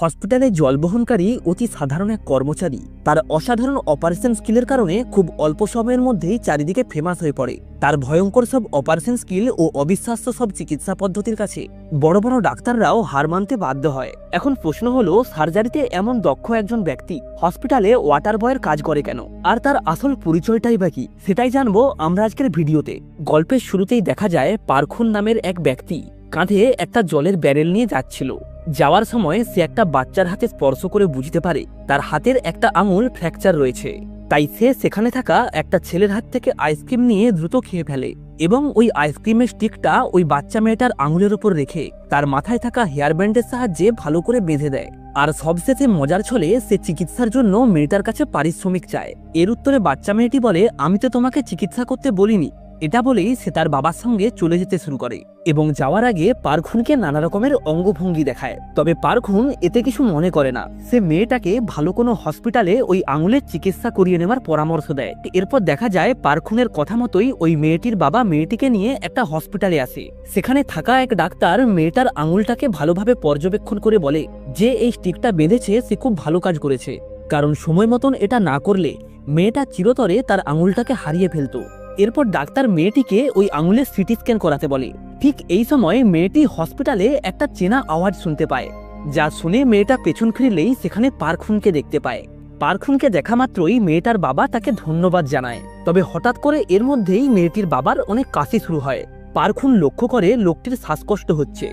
হসপিটালে জল বহনকারী অতি সাধারণ এক কর্মচারী তার অসাধারণ অপারেশন স্কিলের কারণে খুব অল্প সময়ের মধ্যেই চারিদিকে ফেমাস হয়ে পড়ে। তার ভয়ঙ্কর সব অপারেশন স্কিল ও অবিশ্বাস্য সব চিকিৎসা পদ্ধতির কাছে বড় বড় ডাক্তাররাও হার মানতে বাধ্য হয়। এখন প্রশ্ন হলো, সার্জারিতে এমন দক্ষ একজন ব্যক্তি হসপিটালে ওয়াটার বয়ের কাজ করে কেন, আর তার আসল পরিচয়টাই বা কি, সেটাই জানবো আমরা আজকের ভিডিওতে। গল্পের শুরুতেই দেখা যায় পারখুন নামের এক ব্যক্তি কাঁধে একটা জলের ব্যারেল নিয়ে যাচ্ছিল। যাওয়ার সময় সে একটা বাচ্চার হাতে স্পর্শ করে বুঝতে পারে তার হাতের একটা আঙুল ফ্র্যাকচার রয়েছে। তাই সে সেখানে থাকা একটা ছেলের হাত থেকে আইসক্রিম নিয়ে দ্রুত খেয়ে ফেলে এবং ওই আইসক্রিমের স্টিকটা ওই বাচ্চা মেয়েটার আঙুলের উপর রেখে তার মাথায় থাকা হেয়ার ব্যান্ডের সাহায্যে ভালো করে বেঁধে দেয়। আর সবশেষে মজার ছলে সে চিকিৎসার জন্য মেয়েটার কাছে পারিশ্রমিক চায়। এর উত্তরে বাচ্চা মেয়েটি বলে, আমি তো তোমাকে চিকিৎসা করতে বলিনি। এটা বলেই সে তার বাবার সঙ্গে চলে যেতে শুরু করে এবং যাওয়ার আগে পারখুনকে নানা রকমের অঙ্গভঙ্গি দেখায়। তবে পারখুন এতে কিছু মনে করে না। সে মেয়েটাকে ভালো কোনো হসপিটালে ওই আঙুলের চিকিৎসা করিয়ে নেওয়ার পরামর্শ দেয়। এরপর দেখা যায় পারখুনের কথা মতোই ওই মেয়েটির বাবা মেয়েটিকে নিয়ে একটা হসপিটালে আসে। সেখানে থাকা এক ডাক্তার মেয়েটার আঙুলটাকে ভালোভাবে পর্যবেক্ষণ করে বলে যে এই স্টিকটা বেঁধেছে সে খুব ভালো কাজ করেছে, কারণ সময় মতন এটা না করলে মেয়েটা চিরতরে তার আঙুলটাকে হারিয়ে ফেলতো। এরপর ডাক্তার মেয়েটিকে ওই আঙুলের সিটি স্ক্যান করাতে বলে। ঠিক এই সময় মেয়েটি হসপিটালে একটা চেনা আওয়াজ শুনতে পায়, যা শুনে মেয়েটা পেছন ফিরলেই সেখানে পারখুনকে দেখতে পায়। পারখুনকে দেখা মাত্রই মেয়েটার বাবা তাকে ধন্যবাদ জানায়। তবে হঠাৎ করে এর মধ্যেই মেয়েটির বাবার অনেক কাশি শুরু হয়। পারখুন লক্ষ্য করে লোকটির শ্বাসকষ্ট হচ্ছে।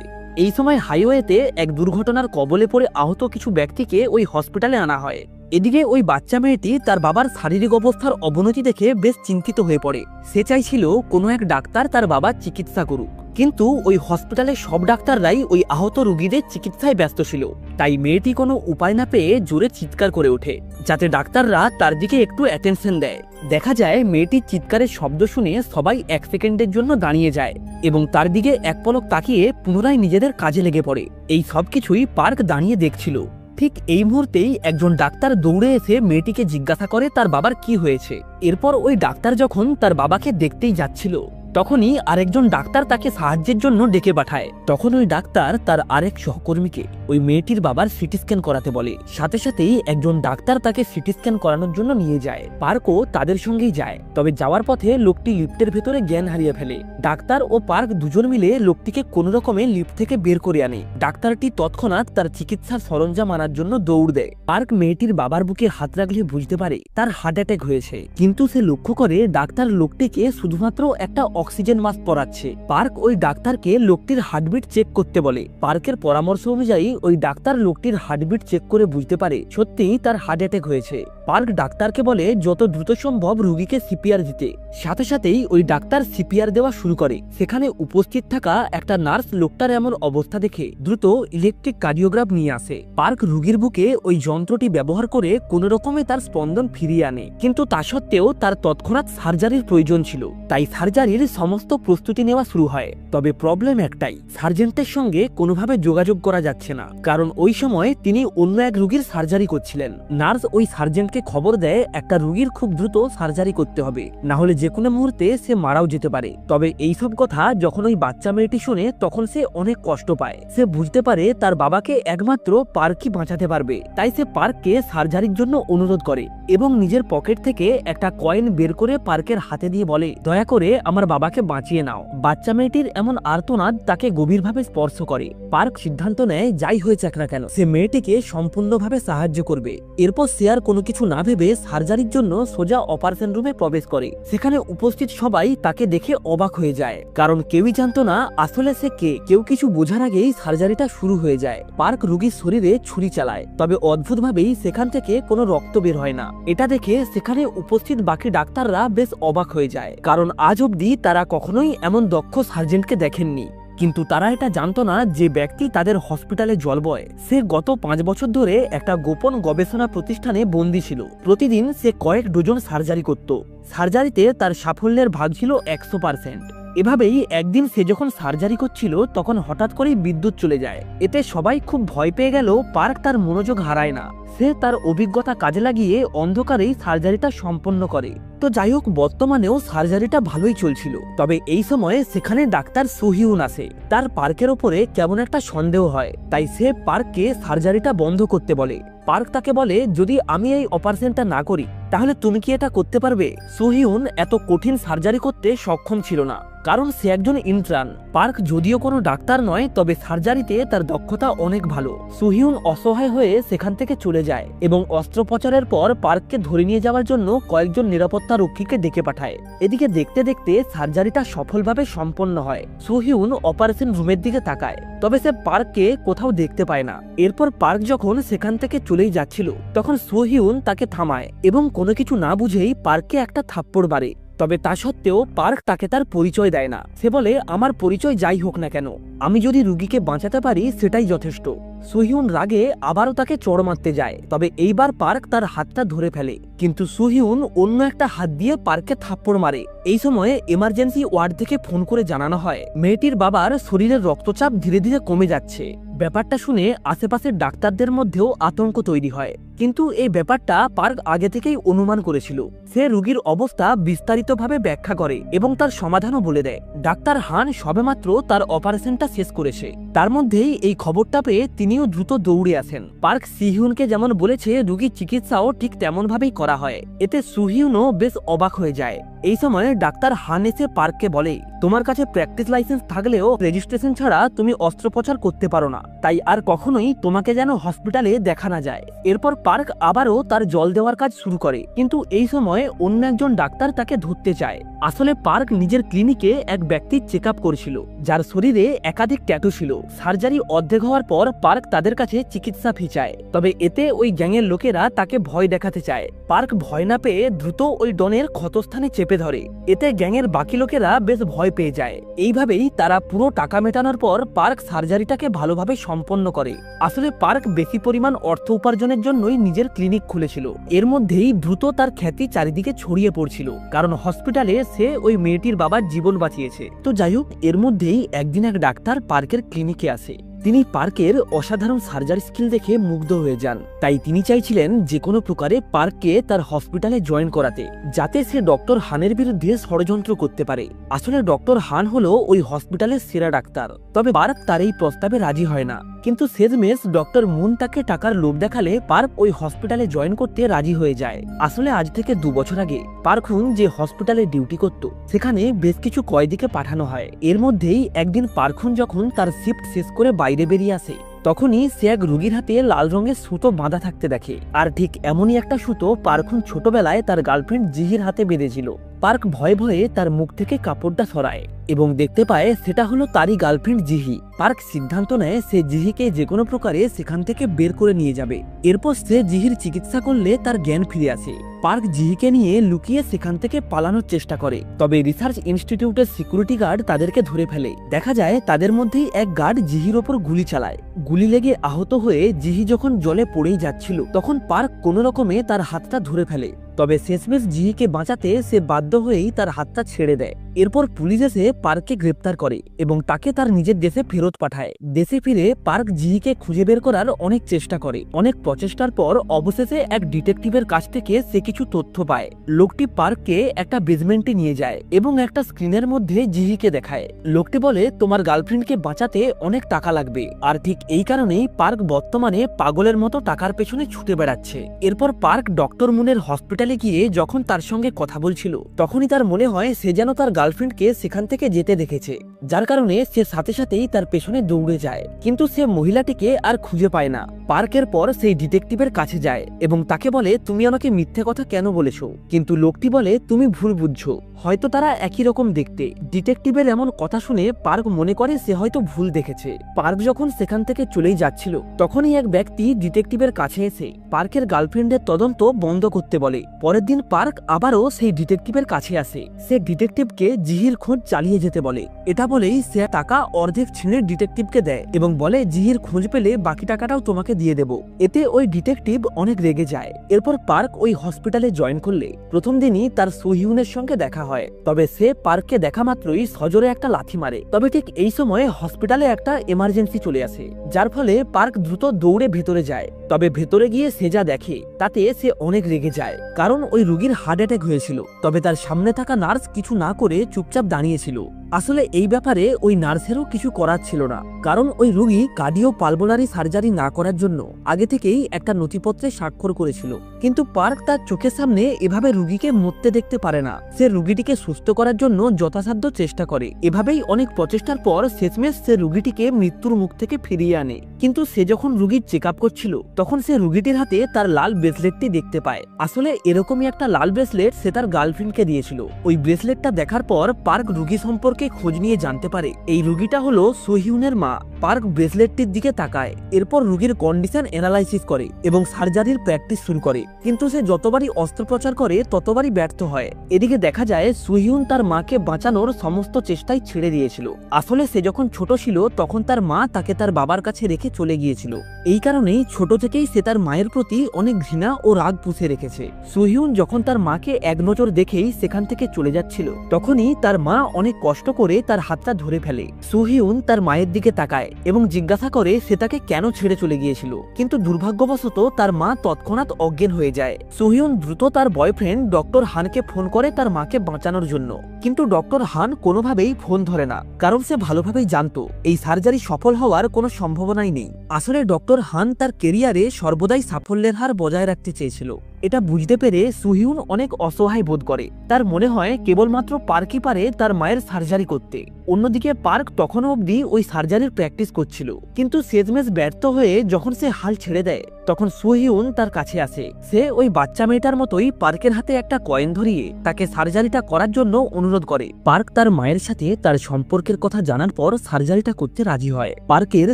এই সময় হাইওয়েতে এক দুর্ঘটনার কবলে পড়ে আহত কিছু ব্যক্তিকে ওই হসপিটালে আনা হয়। এদিকে ওই বাচ্চা মেয়েটি তার বাবার শারীরিক অবস্থার অবনতি দেখে বেশ চিন্তিত হয়ে পড়ে। সে চাইছিল কোনো এক ডাক্তার তার বাবার চিকিৎসা করুক, কিন্তু ওই হসপিটালের সব ডাক্তাররাই ওই আহত রোগীদের চিকিৎসায় ব্যস্ত ছিল। তাই মেয়েটি কোনো উপায় না পেয়ে জোরে চিৎকার করে ওঠে, যাতে ডাক্তাররা তার দিকে একটু অ্যাটেনশন দেয়। দেখা যায় মেয়েটির চিৎকারের শব্দ শুনে সবাই 1 সেকেন্ডের জন্য দাঁড়িয়ে যায় এবং তার দিকে এক পলক তাকিয়ে পুনরায় নিজেদের কাজে লেগে পড়ে। এই সব কিছুই পার্ক দাঁড়িয়ে দেখছিল। ঠিক এই মুহূর্তেই একজন ডাক্তার দৌড়ে এসে মেয়েটিকে জিজ্ঞাসা করে তার বাবার কি হয়েছে। এরপর ওই ডাক্তার যখন তার বাবাকে দেখতেই যাচ্ছিল, তখনই আরেকজন ডাক্তার তাকে সাহায্যের জন্য ডেকে পাঠায়। তখন ওই ডাক্তার তার আরেক সহকর্মীকে ওই মেয়েটির বাবার সিটি স্ক্যান করাতে বলে। সাথে সাথেই একজন ডাক্তার তাকে সিটি স্ক্যান করানোর জন্য নিয়ে যায়। পার্কও তাদের সঙ্গেই যায়। তবে যাওয়ার পথে লোকটি লিফটের ভেতরে জ্ঞান হারিয়ে ফেলে। ডাক্তার ও পার্ক দুজন মিলে লোকটিকে কোনো রকমে লিফট থেকে বের করে আনে। ডাক্তারটি তৎক্ষণাৎ তার চিকিৎসার সরঞ্জাম আনার জন্য দৌড় দেয়। পার্ক মেয়েটির বাবার বুকে হাত রাখলে বুঝতে পারে তার হার্ট অ্যাটাক হয়েছে, কিন্তু সে লক্ষ্য করে ডাক্তার লোকটিকে শুধুমাত্র একটা অক্সিজেন মাস্ক পরাচ্ছে। পার্ক ওই ডাক্তারকে লোকটির হার্টবিট চেক করতে বলে। পার্কের পরামর্শ অনুযায়ী ওই ডাক্তার লোকটির হার্টবিট চেক করে বুঝতে পারে সত্যিই তার হার্ট অ্যাটাক হয়েছে। পার্ক ডাক্তারকে বলে যত দ্রুত সম্ভব রোগীকে সিপিআর দিতে। সাথে সাথেই ওই ডাক্তার সিপিআর দেওয়া শুরু করে। সেখানে উপস্থিত থাকা একটা নার্স লোকটার এমন অবস্থা দেখে দ্রুত ইলেকট্রিক কার্ডিওগ্রাফ নিয়ে আসে। পার্ক রোগীর বুকে ওই যন্ত্রটি ব্যবহার করে কোনো রকমে তার স্পন্দন ফিরিয়ে আনে, কিন্তু তা সত্ত্বেও তার তৎক্ষণাৎ সার্জারির প্রয়োজন ছিল। তাই সার্জারির সমস্ত প্রস্তুতি নেওয়া শুরু হয়। তবে প্রবলেম একটাই, সার্জেন্টের সঙ্গে কোনোভাবে যোগাযোগ করা যাচ্ছে না, কারণ ওই সময় তিনি অন্য এক রোগীর সার্জারি করছিলেন। নার্স ওই সার্জেন্টকে খবর দেয় একটা রোগীর খুব দ্রুত সার্জারি করতে হবে, না হলে যে কোনো মুহূর্তে সে মারাও যেতে পারে। তবে এইসব কথা যখন ওই বাচ্চা মেয়েটি শুনে তখন সে অনেক কষ্ট পায়। সে বুঝতে পারে তার বাবাকে একমাত্র পার্কই বাঁচাতে পারবে। তাই সে পার্ককে সার্জারির জন্য অনুরোধ করে এবং নিজের পকেট থেকে একটা কয়েন বের করে পার্কের হাতে দিয়ে বলে, দয়া করে আমার বাবাকে বাঁচিয়ে নাও। বাচ্চা মেয়েটির এমন আর্তনাদ তাকে গভীরভাবে স্পর্শ করে। পার্ক সিদ্ধান্ত নেয় যাই হয়ে যাক না কেন সে মেয়েটিকে সম্পূর্ণভাবে সাহায্য করবে। এরপর সে আর কোনো কিছু না ভেবে সার্জারির জন্য সোজা অপারেশন রুমে প্রবেশ করে। সেখানে উপস্থিত সবাই তাকে দেখে অবাক হয়ে যায়, কারণ কেউই জানতো না আসলে সে কে। কেউ কিছু বোঝার আগেই সার্জারিটা শুরু হয়ে যায়। পার্ক রোগীর শরীরে ছুরি চালায়, তবে অদ্ভুতভাবেই সেখান থেকে কোনো রক্ত বের হয় না। এটা দেখে সেখানে উপস্থিত বাকি ডাক্তাররা বেশ অবাক হয়ে যায়, কারণ আজ অব্দি তারা কখনোই এমন দক্ষ সার্জেন্টকে দেখেননি। কিন্তু তারা এটা জানতো না যে ব্যক্তি তাদের হসপিটালে জল বয় সে গত 5 বছর ধরে একটা গোপন গবেষণা প্রতিষ্ঠানে বন্দী ছিল। প্রতিদিন সে কয়েক ডজন সার্জারি করত। সার্জারিতে তার সাফল্যের ভাগ ছিল 100%। এভাবেই একদিন সে যখন সার্জারি করছিল তখন হঠাৎ করেই বিদ্যুৎ চলে যায়। এতে সবাই খুব ভয় পেয়ে গেল। পার্ক তার মনোযোগ হারায় না। সে তার অভিজ্ঞতা কাজে লাগিয়ে অন্ধকারেই সার্জারিটা সম্পন্ন করে। তো যাই হোক, বর্তমানেও সার্জারিটা ভালোই চলছিল। তবে এই সময়ে সেখানে ডাক্তার সুহিউন আসে। তার পার্কের ওপরে কেমন একটা সন্দেহ হয়, তাই সে পার্ককে সার্জারিটা বন্ধ করতে বলে। পার্ক তাকে বলে, যদি আমি এই অপারেশনটা না করি তাহলে তুমি কি এটা করতে পারবে? সুহিউন এত কঠিন সার্জারি করতে সক্ষম ছিল না, কারণ সে একজন ইন্টার্ন। পার্ক যদিও কোনো ডাক্তার নয়, তবে সার্জারিতে তার দক্ষতা অনেক ভালো। সুহিউন অসহায় হয়ে সেখান থেকে চলে যায় এবং অস্ত্রোপচারের পর পার্ককে ধরে নিয়ে যাওয়ার জন্য কয়েকজন নিরাপত্তা রক্ষীকে ডেকে পাঠায়। এদিকে দেখতে দেখতে সার্জারিটা সফলভাবে সম্পন্ন হয়। সুহিউন অপারেশন রুমের দিকে তাকায়, তবে সে পার্ককে কোথাও দেখতে পায় না। এরপর পার্ক যখন সেখান থেকে চলেই যাচ্ছিল, তখন সুহিউন তাকে থামায় এবং কোনো কিছু না বুঝেই পার্ককে একটা থাপ্পড় মারে। তবে তা সত্ত্বেও পার্ক তাকে তার পরিচয় দেয় না। সে বলে, আমার পরিচয় যাই হোক না কেন, আমি যদি রুগীকে বাঁচাতে পারি সেটাই যথেষ্ট। সুহিউন রাগে আবারও তাকে চড় মারতে যায়, তবে এইবার পার্ক তার হাতটা ধরে ফেলে, কিন্তু সুহিউন অন্য একটা হাত দিয়ে পার্ককে থাপ্পড় মারে। এই সময়ে এমার্জেন্সি ওয়ার্ড থেকে ফোন করে জানানো হয় মেয়েটির বাবার শরীরের রক্তচাপ ধীরে ধীরে কমে যাচ্ছে। ব্যাপারটা শুনে আশেপাশের ডাক্তারদের মধ্যেও আতঙ্ক তৈরি হয়, কিন্তু এই ব্যাপারটা পার্ক আগে থেকেই অনুমান করেছিল। সে রোগীর অবস্থা বিস্তারিতভাবে ব্যাখ্যা করে এবং তার সমাধানও বলে দেয়। ডাক্তার হান সবেমাত্র তার অপারেশনটা শেষ করেছে। তার মধ্যেই এই খবরটা পেয়ে তিনিও দ্রুত দৌড়ে আসেন। পার্ক সুহিউনকে যেমন বলেছে, রোগীর চিকিৎসাও ঠিক তেমন ভাবেই করা হয়। এতে সুহিউনও বেশ অবাক হয়ে যায়। এই সময় ডাক্তার হান এসে পার্ককে বলে, তোমার কাছে প্র্যাকটিস লাইসেন্স থাকলেও রেজিস্ট্রেশন ছাড়া তুমি অস্ত্রোপচার করতে পারো না, তাই আর কখনোই তোমাকে যেন হসপিটালে দেখা না যায়। এরপর পার্ক আবারও তার জল দেওয়ার কাজ শুরু করে, কিন্তু এই সময় অন্য একজন ডাক্তার তাকে ধরতে চায়। আসলে পার্ক নিজের ক্লিনিকে এক ব্যক্তির চেক আপ করেছিল, যার শরীরে একাধিক ট্যাটু ছিল। সার্জারি অর্ধেক হওয়ার পর পার্ক তাদের কাছে চিকিৎসা ফি চায়, তবে এতে ওই গ্যাংয়ের লোকেরা তাকে ভয় দেখাতে চায়। পার্ক ভয় না পেয়ে দ্রুত ওই ডনের ক্ষতস্থানে চেপে ধরে। এতে গ্যাংয়ের বাকি লোকেরা বেশ ভয় পেয়ে যায়। এইভাবেই তারা পুরো টাকা মেটানোর পর পার্ক সার্জারিটাকে ভালোভাবে সম্পন্ন করে। আসলে পার্ক বেশি পরিমাণ অর্থ উপার্জনের জন্যই নিজের ক্লিনিক খুলেছিল। এর মধ্যেই দ্রুত তার খ্যাতি চারিদিকে ছড়িয়ে পড়ছিল, কারণ হসপিটালে সে ওই মেয়েটির বাবার জীবন বাঁচিয়েছে। তো যাই হোক, এর মধ্যেই একদিন এক ডাক্তার পার্কের ক্লিনিকে আসে। তিনি পার্কের অসাধারণ সার্জারি স্কিল দেখে মুগ্ধ হয়ে যান। তাই তিনি চাইছিলেন যে কোনো প্রকারে পার্ককে তার হসপিটালে জয়েন করাতে, যাতে সে ডক্টর হানের বিরুদ্ধে ষড়যন্ত্র করতে পারে। আসলে ডক্টর হান হলো ওই হসপিটালের সেরা ডাক্তার। তবে পার্ক তার এই প্রস্তাবে রাজি হয় না, কিন্তু শেষমেশ ডক্টর মুন তাকে টাকার লোভ দেখালে পার্ক ওই হসপিটালে জয়েন করতে রাজি হয়ে যায়। আসলে আজ থেকে 2 বছর আগে পার্কুন যে হসপিটালে ডিউটি করত, সেখানে বেশ কিছু কয়েদিকে পাঠানো হয়। এর মধ্যেই একদিন পার্কুন যখন তার শিফট শেষ করে বাইরে বেরিয়ে আসে, তখনই সে এক রোগীর হাতে লাল রঙের সুতো বাঁধা থাকতে দেখে। আর ঠিক এমনই একটা সুতো পার্কুন ছোটবেলায় তার গার্লফ্রেন্ড জিহির হাতে বেঁধেছিল। পার্ক ভয়ে ভয়ে তার মুখ থেকে কাপড়টা সরায় এবং দেখতে পায় সেটা হলো তারই গার্লফ্রেন্ড জিহি। পার্ক সিদ্ধান্ত নেয় সে জিহিকে যে কোনো প্রকারে সেখান থেকে বের করে নিয়ে যাবে। এরপর সে জিহির চিকিৎসা করলে তার জ্ঞান ফিরে আসে। পার্ক জিহিকে নিয়ে লুকিয়ে সেখান থেকে পালানোর চেষ্টা করে, তবে রিসার্চ ইনস্টিটিউটের সিকিউরিটি গার্ড তাদেরকে ধরে ফেলে। দেখা যায় তাদের মধ্যেই এক গার্ড জিহির ওপর গুলি চালায়। গুলি লেগে আহত হয়ে জিহি যখন জলে পড়েই যাচ্ছিল, তখন পার্ক কোনো রকমে তার হাতটা ধরে ফেলে। তবে শেষমেশ জিহিকে বাঁচাতে সে বাধ্য হয়েই তার হাতটা ছেড়ে দেয়। এরপর পুলিশ এসে পার্ককে গ্রেপ্তার করে এবং তাকে তার নিজের দেশে ফেরত পাঠায়। দেশে ফিরে পার্ক জিহিকে খুঁজে বের করার অনেক চেষ্টা করে। অনেক প্রচেষ্টার পর অবশেষে এক ডিটেকটিভের কাছ থেকে সে কিছু তথ্য পায়। লোকটি পার্ককে একটা বেসমেন্টে নিয়ে যায় এবং একটা স্ক্রিনের মধ্যে জিহিকে দেখায়। লোকটি বলে, তোমার গার্লফ্রেন্ডকে বাঁচাতে অনেক টাকা লাগবে। আর ঠিক এই কারণেই পার্ক বর্তমানে পাগলের মতো টাকার পেছনে ছুটে বেড়াচ্ছে। এরপর পার্ক ডক্টর মুনের হসপিটালে গিয়ে যখন তার সঙ্গে কথা বলছিল, তখনই তার মনে হয় সে যেন তার গার্লফ্রেন্ডকে সেখান থেকে যেতে দেখেছে, যার কারণে সে সাথে সাথেই তার পেছনে দৌড়ে যায়। কিন্তু সে মহিলাটিকে আর খুঁজে পায় না। পার্কের পর সেই ডিটেকটিভের কাছে যায় এবং তাকে বলে, তুমি আমাকে মিথ্যে কথা কেন বলেছো? কিন্তু লোকটি বলে, তুমি ভুল বুঝছো, হয়তো তারা একই রকম দেখতে। ডিটেকটিভের এমন কথা শুনে পার্ক মনে করে সে হয়তো ভুল দেখেছে। পার্ক যখন সেখান থেকে চলেই যাচ্ছিল, তখনই এক ব্যক্তি ডিটেকটিভের কাছে এসে পার্কের গার্লফ্রেন্ডের তদন্ত বন্ধ করতে বলে। পরের দিন পার্ক আবারও সেই ডিটেকটিভের কাছে আসে। সে ডিটেকটিভকে জিহির খোঁজ চালিয়ে যেতে বলে। এটা বলেই সে টাকা অর্ধেক ছিঁড়ে ডিটেকটিভকে দেয় এবং বলে জিহির খোঁজ পেলে বাকি টাকাটাও তোমাকে দিয়ে দেব। এতে ওই ডিটেকটিভ অনেক রেগে যায়। এরপর পার্ক ওই হসপিটালে জয়েন করলে প্রথম দিনই তার সুহিউনের সঙ্গে দেখা হয়। তবে সে পার্ককে দেখা মাত্রই সজোরে একটা লাথি মারে। তবে ঠিক এই সময় হসপিটালে একটা এমার্জেন্সি চলে আসে, যার ফলে পার্ক দ্রুত দৌড়ে ভেতরে যায়। তবে ভেতরে গিয়ে সে যা দেখে তাতে সে অনেক রেগে যায়, কারণ ওই রোগীর হার্ট অ্যাটাক হয়েছিল। তবে তার সামনে থাকা নার্স কিছু না করে চুপচাপ দাঁড়িয়েছিল। আসলে এই ব্যাপারে ওই নার্সেরও কিছু করার ছিল না, কারণ ওই রোগী কার্ডিও পালমোনারি সার্জারি না করার জন্য আগে থেকেই একটা নথিপত্রে স্বাক্ষর করেছিল। কিন্তু পার্ক তার চোখের সামনে এভাবে রোগীকে মরতে দেখতে পারে না। সে রোগীটিকে সুস্থ করার জন্য যথাসাধ্য চেষ্টা করে। এভাবেই অনেক প্রচেষ্টার পর শেষমেশ সে রোগীটিকে মৃত্যুর মুখ থেকে ফিরিয়ে আনে। কিন্তু সে যখন রোগীর চেক আপ করছিল তখন সে রোগীটির হাতে তার লাল ব্রেসলেটটি দেখতে পায়। আসলে এরকমই একটা লাল ব্রেসলেট সে তার গার্লফ্রেন্ডকে দিয়েছিল। ওই ব্রেসলেটটা দেখার পর পার্ক রোগী সম্পর্কে খোঁজ নিয়ে জানতে পারে এই রোগীটা হলো সোহিউনের মা। পার্ক ব্রেসলেটটির দিকে তাকায়, এরপর রোগীর কন্ডিশন অ্যানালাইসিস করে এবং সার্জারির প্র্যাকটিস শুরু করে। কিন্তু সে যতবারই অস্ত্রোপচার করে ততবারই ব্যর্থ হয়। এদিকে দেখা যায় সোহিউন তার মাকে বাঁচানোর সমস্ত চেষ্টাই ছেড়ে দিয়েছিল। আসলে সে যখন ছোট ছিল তখন তার মা তাকে তার বাবার কাছে রেখে চলে গিয়েছিল। এই কারণেই ছোট থেকেই সে তার মায়ের প্রতি অনেক ঘৃণা ও রাগ পুষে রেখেছে। সোহিউন যখন তার মাকে এক নজর দেখেই সেখান থেকে চলে যাচ্ছিল তখনই তার মা অনেক কষ্ট করে তার হাতটা ধরে ফেলে। সোহিউন তার মায়ের দিকে তাকায় এবং জিজ্ঞাসা করে সে তাকে কেন ছেড়ে চলে গিয়েছিল। কিন্তু দুর্ভাগ্যবশত তার মা তৎক্ষণাৎ অজ্ঞান হয়ে যায়। সোহিউন দ্রুত তার বয়ফ্রেন্ড ডক্টর হানকে ফোন করে তার মাকে বাঁচানোর জন্য। কিন্তু ডক্টর হান কোনোভাবেই ফোন ধরে না, কারণ সে ভালোভাবেই জানতো এই সার্জারি সফল হওয়ার কোনো সম্ভাবনাই নেই। আসলে ডক্টর হান তার কেরিয়ারে সর্বদাই সাফল্যের হার বজায় রাখতে চেয়েছিল। এটা বুঝতে পেরে সোহিউন অনেক অসহায় বোধ করে। তার মনে হয় কেবলমাত্র পার্কই পারে তার মায়ের সার্জারি করতে। অন্যদিকে পার্ক তখনও অবধি ওই সার্জারির প্র্যাকটিস করছিল, কিন্তু শেষমেশ ব্যর্থ হয়ে যখন সে হাল ছেড়ে দেয় তখন সোহিউন তার কাছে আসে। সে ওই বাচ্চা মেয়েটার মতোই পার্কের হাতে একটা কয়েন ধরিয়ে তাকে সার্জারিটা করার জন্য অনুরোধ করে। পার্ক তার মায়ের সাথে তার সম্পর্কের কথা জানার পর সার্জারিটা করতে রাজি হয়। পার্কের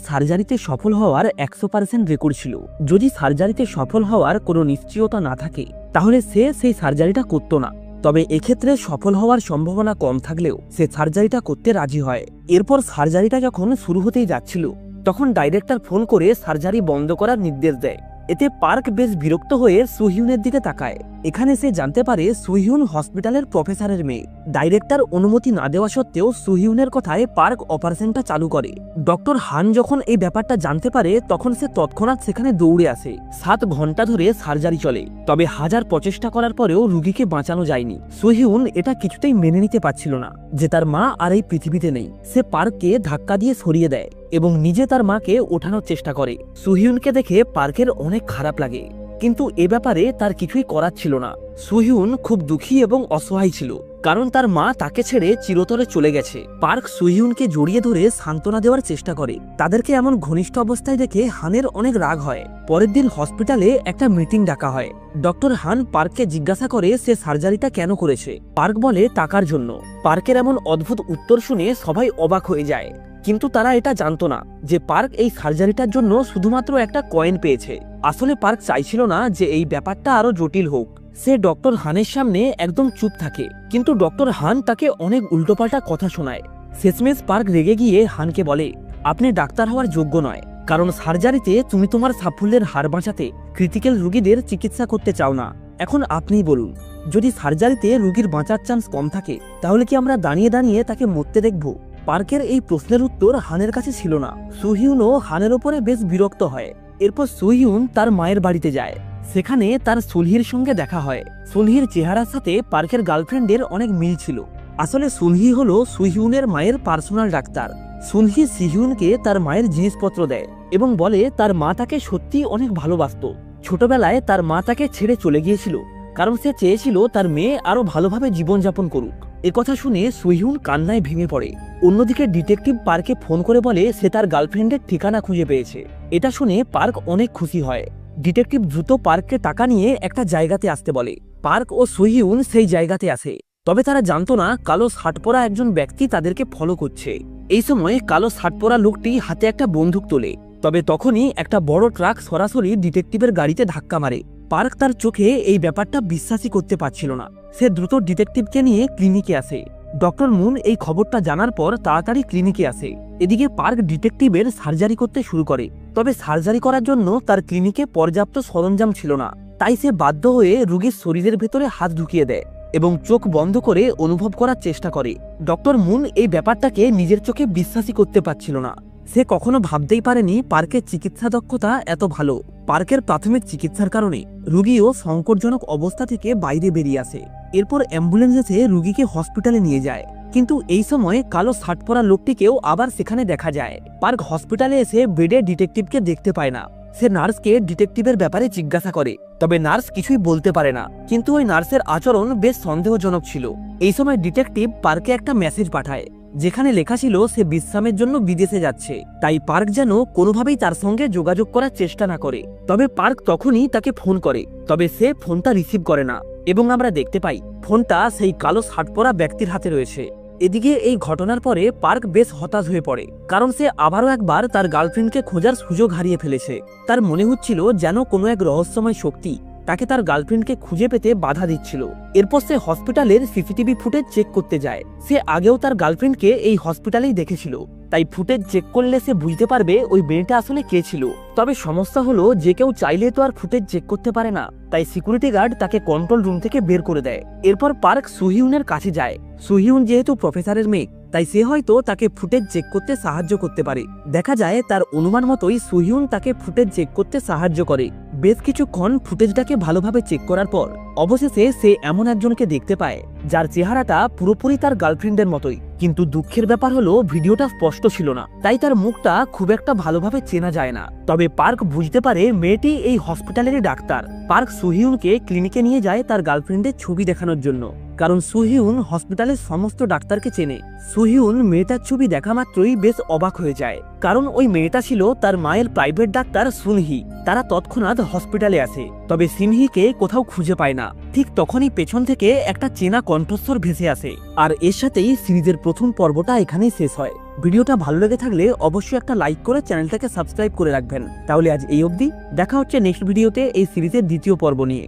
সার্জারিতে সফল হওয়ার 100% রেকর্ড ছিল। যদি সার্জারিতে সফল হওয়ার কোনো নিশ্চয়তা না থাকে তাহলে সে সেই সার্জারিটা করতো না। তবে এক্ষেত্রে সফল হওয়ার সম্ভাবনা কম থাকলেও সে সার্জারিটা করতে রাজি হয়। এরপর সার্জারিটা যখন শুরু হতেই যাচ্ছিল তখন ডাইরেক্টর ফোন করে সার্জারি বন্ধ করার নির্দেশ দেয়। এতে পার্ক বেশ বিরক্ত হয়ে সোহিউনের দিকে তাকায়। এখানে সে জানতে পারে সোহিউন হসপিটালের প্রফেসরের মেয়ে। ডাইরেক্টর অনুমতি না দেওয়া সত্ত্বেও সোহিউনের কথায় পার্ক অপারেশনটা চালু করে। ডক্টর হান যখন এই ব্যাপারটা জানতে পারে তখন সে তৎক্ষণাৎ সেখানে দৌড়ে আসে। 7 ঘন্টা ধরে সার্জারি চলে, তবে হাজার প্রচেষ্টা করার পরেও রোগীকে বাঁচানো যায়নি। সোহিউন এটা কিছুতেই মেনে নিতে পারছিল না যে তার মা আর এই পৃথিবীতে নেই। সে পার্ককে ধাক্কা দিয়ে সরিয়ে দেয় এবং নিজে তার মাকে ওঠানোর চেষ্টা করে। সোহিউনকে দেখে পার্কের অনেক খারাপ লাগে, কিন্তু এ ব্যাপারে তার কিছুই করার ছিল না। সোহিউন খুব দুঃখী এবং অসহায় ছিল, কারণ তার মা তাকে ছেড়ে চিরতরে চলে গেছে। পার্ক সোহিউনকে জড়িয়ে ধরে সান্ত্বনা দেওয়ার চেষ্টা করে। তাদেরকে এমন ঘনিষ্ঠ অবস্থায় দেখে হানের অনেক রাগ হয়। পরের দিন হসপিটালে একটা মিটিং ডাকা হয়। ডক্টর হান পার্ককে জিজ্ঞাসা করে সে সার্জারিটা কেন করেছে। পার্ক বলে টাকার জন্য। পার্কের এমন অদ্ভুত উত্তর শুনে সবাই অবাক হয়ে যায়, কিন্তু তারা এটা জানতো না যে পার্ক এই সার্জারিটার জন্য শুধুমাত্র একটা কয়েন পেয়েছে। আসলে পার্ক চাইছিল না যে এই ব্যাপারটা আরো জটিল হোক। সে ডক্টর হানের সামনে একদম চুপ থাকে, কিন্তু ডক্টর হান তাকে অনেক উল্টোপাল্টা কথা শোনায়। শেষমেশ পার্ক রেগে গিয়ে হানকে বলে, আপনি ডাক্তার হওয়ার যোগ্য নয়, কারণ সার্জারিতে তুমি তোমার সাফল্যের হার বাঁচাতে ক্রিটিক্যাল রোগীদের চিকিৎসা করতে চাও না। এখন আপনিই বলুন, যদি সার্জারিতে রোগীর বাঁচার চান্স কম থাকে তাহলে কি আমরা দাঁড়িয়ে দাঁড়িয়ে তাকে মরতে দেখব? পার্কের এই প্রশ্নের উত্তর হানের কাছে ছিল না। সোহিউনও হানের ওপরে বেশ বিরক্ত হয়। এরপর সোহিউন তার মায়ের বাড়িতে যায়। সেখানে তার সুলহির সঙ্গে দেখা হয়। সুলহির চেহারার সাথে পার্কের গার্লফ্রেন্ডের অনেক মিল ছিল। আসলে সুলহি হলো সোহিউনের মায়ের পার্সোনাল ডাক্তার। সুলহি সিহিউনকে তার মায়ের জিনিসপত্র দেয় এবং বলে তার মা তাকে সত্যি অনেক ভালোবাসত। ছোটবেলায় তার মা তাকে ছেড়ে চলে গিয়েছিল, কারণ সে চেয়েছিল তার মেয়ে আরো ভালোভাবে জীবনযাপন করুক। একথা শুনে সোহিউন কান্নায় ভেঙে পড়ে। অন্যদিকে ডিটেকটিভ পার্কে ফোন করে বলে সে তার গার্লফ্রেন্ডের ঠিকানা খুঁজে পেয়েছে। এটা শুনে পার্ক অনেক খুশি হয়। ডিটেকটিভ দ্রুত পার্ককে টাকা নিয়ে একটা জায়গাতে আসতে বলে। পার্ক ও সোহিউন সেই জায়গাতে আসে, তবে তারা জানতো না কালো শার্ট পরা একজন ব্যক্তি তাদেরকে ফলো করছে। এই সময় কালো শার্ট পরা লোকটি হাতে একটা বন্দুক তোলে, তবে তখনই একটা বড় ট্রাক সরাসরি ডিটেকটিভের গাড়িতে ধাক্কা মারে। পার্ক তার চোখে এই ব্যাপারটা বিশ্বাসই করতে পারছিল না। সে দ্রুত ডিটেকটিভকে নিয়ে ক্লিনিকে আসে। ডক্টর মুন এই খবরটা জানার পর তাড়াতাড়ি ক্লিনিকে আসে। এদিকে পার্ক ডিটেকটিভের সার্জারি করতে শুরু করে, তবে সার্জারি করার জন্য তার ক্লিনিকে পর্যাপ্ত সরঞ্জাম ছিল না। তাই সে বাধ্য হয়ে রোগীর শরীরের ভেতরে হাত ঢুকিয়ে দেয় এবং চোখ বন্ধ করে অনুভব করার চেষ্টা করে। ডক্টর মুন এই ব্যাপারটাকে নিজের চোখে বিশ্বাসই করতে পারছিল না। সে কখনো ভাবতেই পারেনি পার্কের চিকিৎসা দক্ষতা এত ভালো। পার্কের প্রাথমিক চিকিৎসার কারণে রোগীও সংকটজনক অবস্থা থেকে বাইরে বেরিয়ে আসে। এরপর অ্যাম্বুলেন্স এসে রোগীকে হসপিটালে নিয়ে যায়, কিন্তু এই সময় কালো শার্ট পরা লোকটিকেও আবার সেখানে দেখা যায়। পার্ক হসপিটালে এসে বেডে ডিটেকটিভকে দেখতে পায় না। সে নার্সকে ডিটেকটিভের ব্যাপারে জিজ্ঞাসা করে, তবে নার্স কিছুই বলতে পারে না। কিন্তু ওই নার্সের আচরণ বেশ সন্দেহজনক ছিল। এই সময় ডিটেকটিভ পার্কে একটা মেসেজ পাঠায়, যেখানে লেখা ছিল সে বিশ্রামের জন্য বিদেশে যাচ্ছে। তাই পার্ক যেন কোনোভাবেই তার সঙ্গে যোগাযোগ করার চেষ্টা না করে। তবে পার্ক তখনই তাকে ফোন করে, তবে সে ফোনটা রিসিভ করে না এবং আমরা দেখতে পাই ফোনটা সেই কালো শার্ট পরা ব্যক্তির হাতে রয়েছে। এদিকে এই ঘটনার পরে পার্ক বেশ হতাশ হয়ে পড়ে, কারণ সে আবারও একবার তার গার্লফ্রেন্ডকে খোঁজার সুযোগ হারিয়ে ফেলেছে। তার মনে হচ্ছিল যেন কোনো এক রহস্যময় শক্তি তাকে তার গার্লফ্রেন্ডকে খুঁজে পেতে বাধা দিচ্ছিল। এরপর সে হসপিটালের সিসিটিভি ফুটেজ চেক করতে যায়। সে আগেও তার গার্লফ্রেন্ডকে এই হসপিটালেই দেখেছিল, তাই ফুটেজ চেক করলে সে বুঝতে পারবে ওই মেয়েটা আসলে কে ছিল। তবে সমস্যা হলো যে কেউ চাইলে তো আর ফুটেজ চেক করতে পারে না, তাই সিকিউরিটি গার্ড তাকে কন্ট্রোল রুম থেকে বের করে দেয়। এরপর পার্ক সুহিউনের কাছে যায়। সুহিউন যেহেতু প্রফেসরের মেয়ে, তাই সে হয়তো তাকে ফুটেজ চেক করতে সাহায্য করতে পারে। দেখা যায় তার অনুমান মতোই সুহিউন তাকে ফুটেজ চেক করতে সাহায্য করে। বেশ কিছুক্ষণ ফুটেজটাকে ভালোভাবে চেক করার পর অবশেষে সে এমন একজনকে দেখতে পায় যার চেহারাটা পুরোপুরি তার গার্লফ্রেন্ডের মতোই। কিন্তু দুঃখের ব্যাপার হলো ভিডিওটা স্পষ্ট ছিল না, তাই তার মুখটা খুব একটা ভালোভাবে চেনা যায় না। তবে পার্ক বুঝতে পারে মেয়েটি এই হসপিটালেরই ডাক্তার। পার্ক সুহিউনকে ক্লিনিকে নিয়ে যায় তার গার্লফ্রেন্ডের ছবি দেখানোর জন্য, কারণ সুহিউন হসপিটালের সমস্ত ডাক্তারকে চেনে। সুহিউন মেয়েটার ছবি দেখা মাত্রই বেশ অবাক হয়ে যায়, কারণ ওই মেয়েটা ছিল তার মায়ের প্রাইভেট ডাক্তার সুনহি। তারা তৎক্ষণাৎ হসপিটালে আসে, তবে সিনহিকে কোথাও খুঁজে পায় না। ঠিক তখনই পেছন থেকে একটা চেনা কণ্ঠস্বর ভেসে আসে। আর এর সাথেই সিরিজের প্রথম পর্বটা এখানেই শেষ হয়। ভিডিওটা ভালো লেগে থাকলে অবশ্যই একটা লাইক করে চ্যানেলটাকে সাবস্ক্রাইব করে রাখবেন। তাহলে আজ এই অবধি, দেখা হচ্ছে নেক্সট ভিডিওতে এই সিরিজের দ্বিতীয় পর্ব নিয়ে।